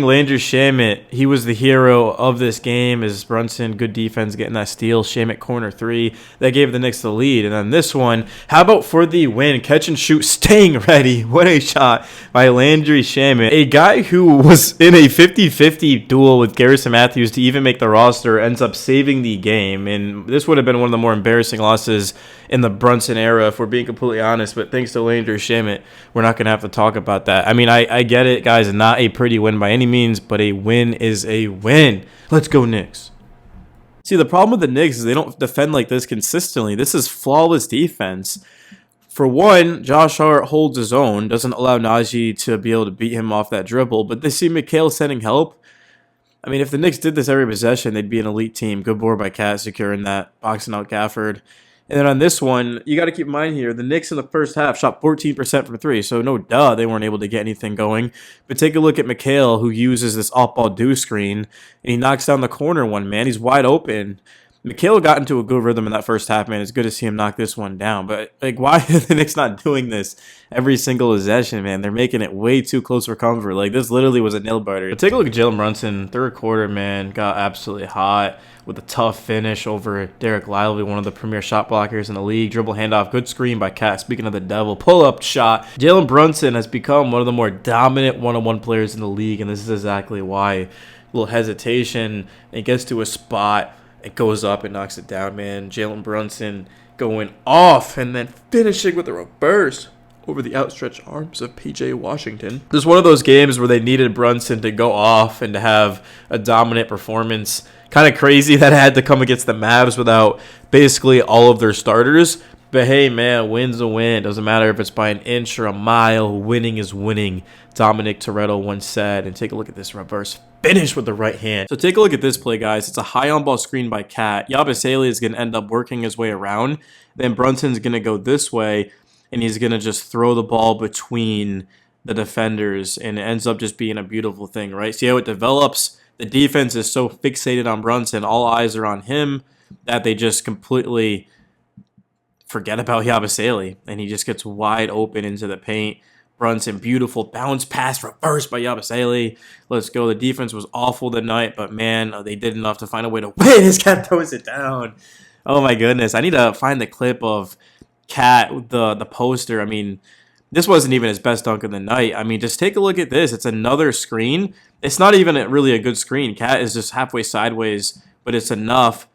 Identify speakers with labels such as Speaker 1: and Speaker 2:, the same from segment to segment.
Speaker 1: Landry Shamet, he was the hero of this game. Is Brunson, good defense, getting that steal. Shamet corner three. That gave the Knicks the lead. And then this one, how about for the win? Catch and shoot, staying ready. What a shot by Landry Shamet. A guy who was in a 50-50 duel with Garrison Matthews to even make the roster ends up saving the game. And this would have been one of the more embarrassing losses in the Brunson era, if we're being completely honest. But thanks to Landry Shamet, we're not going to have to talk about that. I mean, I get it, guys. Not a pretty win by any means, but a win is a win. Let's go Knicks. See, the problem with the Knicks is they don't defend like this consistently. This is flawless defense. For one, Josh Hart holds his own, doesn't allow Najee to be able to beat him off that dribble, but they see McHale sending help. I mean, if the Knicks did this every possession, they'd be an elite team. Good board by Cat securing that, boxing out Gafford. And then on this one, you got to keep in mind here, the Knicks in the first half shot 14% from three, so no duh, they weren't able to get anything going. But take a look at McHale, who uses this off-ball do screen, and he knocks down the corner one, man. He's wide open. McHale got into a good rhythm in that first half, man. It's good to see him knock this one down. But, like, why are the Knicks not doing this every single possession, man? They're making it way too close for comfort. Like, this literally was a nail-biter. Take a look at Jalen Brunson. Third quarter, man, got absolutely hot with a tough finish over Derek Lively, one of the premier shot blockers in the league. Dribble handoff, good screen by Cat. Speaking of the devil, pull-up shot. Jalen Brunson has become one of the more dominant one-on-one players in the league, and this is exactly why. A little hesitation, it gets to a spot. It goes up and knocks it down, man. Jalen Brunson going off and then finishing with a reverse over the outstretched arms of P.J. Washington. This is one of those games where they needed Brunson to go off and to have a dominant performance. Kind of crazy that it had to come against the Mavs without basically all of their starters. But hey, man, win's a win. Doesn't matter if it's by an inch or a mile. Winning is winning, Dominic Toretto once said. And take a look at this reverse finish with the right hand. So take a look at this play, guys. It's a high on ball screen by Cat. Yabusele is going to end up working his way around. Then Brunson's going to go this way, and he's going to just throw the ball between the defenders, and it ends up just being a beautiful thing, right? See how it develops? The defense is so fixated on Brunson. All eyes are on him that they just completely forget about Yabusele, and he just gets wide open into the paint. Brunson, beautiful bounce pass, reverse by Yabusele. Let's go. The defense was awful tonight, but man, they did enough to find a way to win. His Cat throws it down. Oh my goodness. I need to find the clip of Cat, the poster. I mean, this wasn't even his best dunk of the night. I mean, just take a look at this. It's another screen. It's not even really a good screen. Cat is just halfway sideways, but it's enough.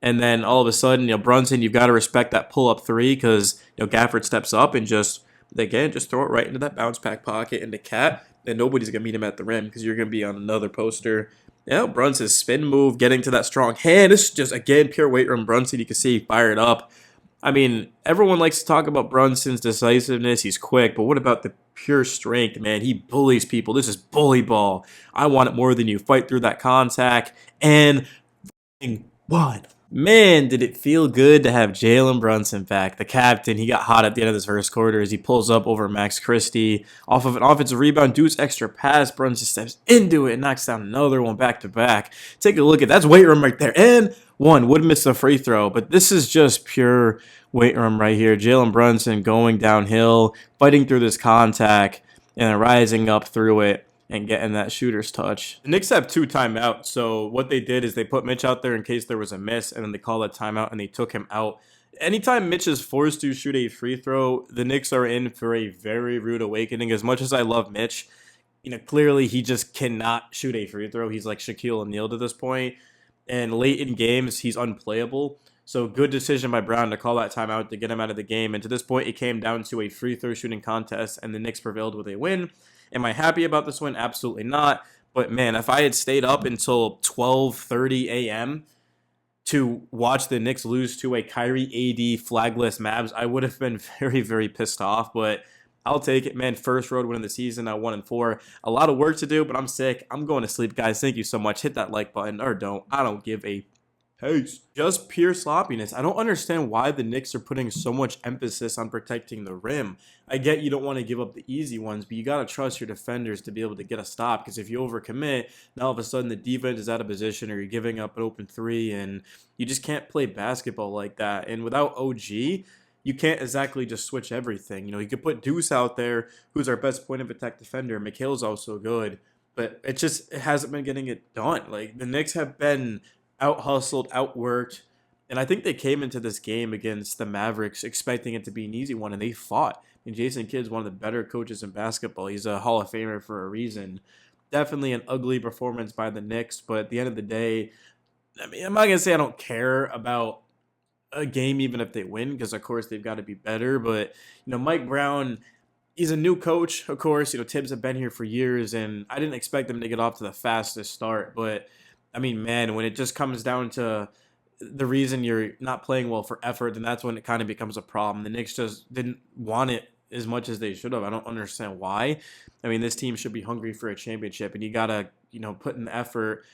Speaker 1: And then all of a sudden, Brunson, you've got to respect that pull-up three because, Gafford steps up and just throw it right into that bounce pack pocket into Cat, and nobody's going to meet him at the rim because you're going to be on another poster. Brunson's spin move, getting to that strong hand. This is just, again, pure weight room Brunson. You can see he fired up. I mean, everyone likes to talk about Brunson's decisiveness. He's quick, but what about the pure strength, man? He bullies people. This is bully ball. I want it more than you. Fight through that contact and one. Man, did it feel good to have Jalen Brunson back. The captain, he got hot at the end of this first quarter as he pulls up over Max Christie. Off of an offensive rebound, Deuce extra pass. Brunson steps into it and knocks down another one back to back. Take a look at that's weight room right there. And one would miss a free throw, but this is just pure weight room right here. Jalen Brunson going downhill, fighting through this contact, and then rising up through it and getting that shooter's touch. The Knicks have 2 timeouts, so what they did is they put Mitch out there in case there was a miss, and then they called that timeout, and they took him out. Anytime Mitch is forced to shoot a free throw, the Knicks are in for a very rude awakening. As much as I love Mitch, clearly he just cannot shoot a free throw. He's like Shaquille O'Neal to this point, and late in games, he's unplayable. So good decision by Brown to call that timeout to get him out of the game, and to this point, it came down to a free throw shooting contest, and the Knicks prevailed with a win. Am I happy about this win? Absolutely not. But, man, if I had stayed up until 12:30 a.m. to watch the Knicks lose to a Kyrie AD flagless Mavs, I would have been very, very pissed off. But I'll take it, man. First road win of the season at 1-4. A lot of work to do, but I'm sick. I'm going to sleep, guys. Thank you so much. Hit that like button or don't. I don't give a Peace. Just pure sloppiness. I don't understand why the Knicks are putting so much emphasis on protecting the rim. I get you don't want to give up the easy ones, but you got to trust your defenders to be able to get a stop, because if you overcommit, now all of a sudden the defense is out of position or you're giving up an open three, and you just can't play basketball like that. And without OG, you can't exactly just switch everything. You could put Deuce out there, who's our best point of attack defender. McHale's also good. but it hasn't been getting it done. Like the Knicks have been out hustled, outworked, and I think they came into this game against the Mavericks expecting it to be an easy one, and they fought. And Jason Kidd's one of the better coaches in basketball. He's a Hall of Famer for a reason. Definitely an ugly performance by the Knicks, but at the end of the day, I mean, I'm not gonna say I don't care about a game even if they win, because of course they've got to be better. But Mike Brown, he's a new coach, of course. Tibbs have been here for years, and I didn't expect them to get off to the fastest start. But I mean, man, when it just comes down to the reason you're not playing well for effort, then that's when it kind of becomes a problem. The Knicks just didn't want it as much as they should have. I don't understand why. I mean, this team should be hungry for a championship, and you gotta put in the effort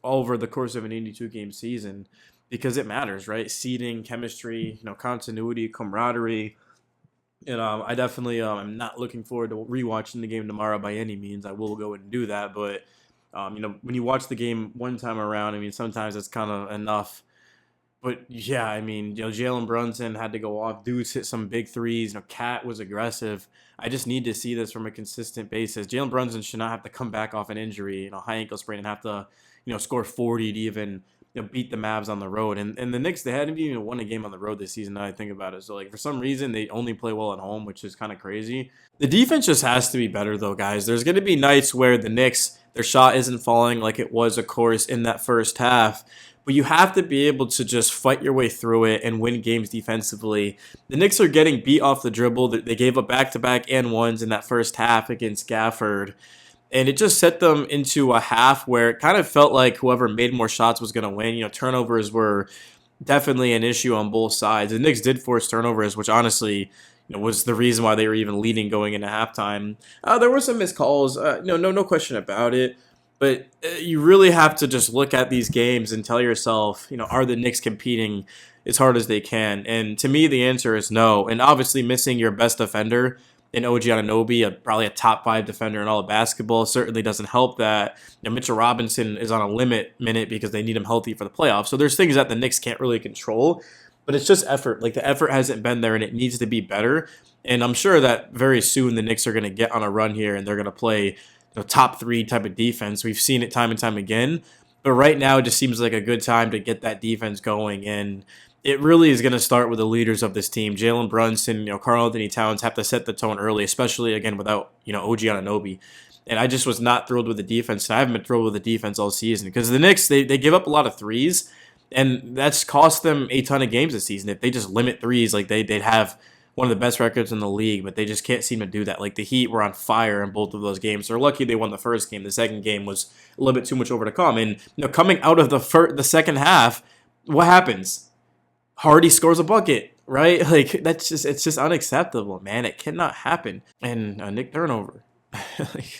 Speaker 1: over the course of an 82 game season, because it matters, right? Seeding, chemistry, continuity, camaraderie. I definitely am not looking forward to rewatching the game tomorrow by any means. I will go and do that, but when you watch the game one time around, I mean, sometimes it's kind of enough. But yeah, I mean, Jalen Brunson had to go off. Dudes hit some big threes. Cat was aggressive. I just need to see this from a consistent basis. Jalen Brunson should not have to come back off an injury, high ankle sprain, and have to, score 40 to even beat the Mavs on the road. And the Knicks, they hadn't even won a game on the road this season, now I think about it. So, for some reason, they only play well at home, which is kind of crazy. The defense just has to be better, though, guys. There's going to be nights where the Knicks, their shot isn't falling like it was, of course, in that first half. But you have to be able to just fight your way through it and win games defensively. The Knicks are getting beat off the dribble. They gave up back-to-back and ones in that first half against Gafford. And it just set them into a half where it kind of felt like whoever made more shots was going to win. Turnovers were definitely an issue on both sides. The Knicks did force turnovers, which honestly was the reason why they were even leading going into halftime. There were some missed calls. No question about it. But you really have to just look at these games and tell yourself, are the Knicks competing as hard as they can? And to me, the answer is no. And obviously, missing your best defender in OG Anunoby, probably a top 5 defender in all of basketball, certainly doesn't help that. Mitchell Robinson is on a limit minute because they need him healthy for the playoffs. So there's things that the Knicks can't really control. But it's just effort. Like, the effort hasn't been there, and it needs to be better. And I'm sure that very soon the Knicks are going to get on a run here, and they're going to play top 3 type of defense. We've seen it time and time again. But right now, it just seems like a good time to get that defense going. And it really is going to start with the leaders of this team. Jalen Brunson, Karl-Anthony Towns have to set the tone early, especially, again, without, OG Anunoby. And I just was not thrilled with the defense. I haven't been thrilled with the defense all season, because the Knicks, they give up a lot of threes, and that's cost them a ton of games this season. If they just limit threes, like they'd have one of the best records in the league, but they just can't seem to do that. Like, the Heat were on fire in both of those games. They're lucky they won the first game. The second game was a little bit too much over to come. And coming out of the second half, what happens? Hardy scores a bucket, right? Like, it's just unacceptable, man. It cannot happen. And a Nick turnover. Like,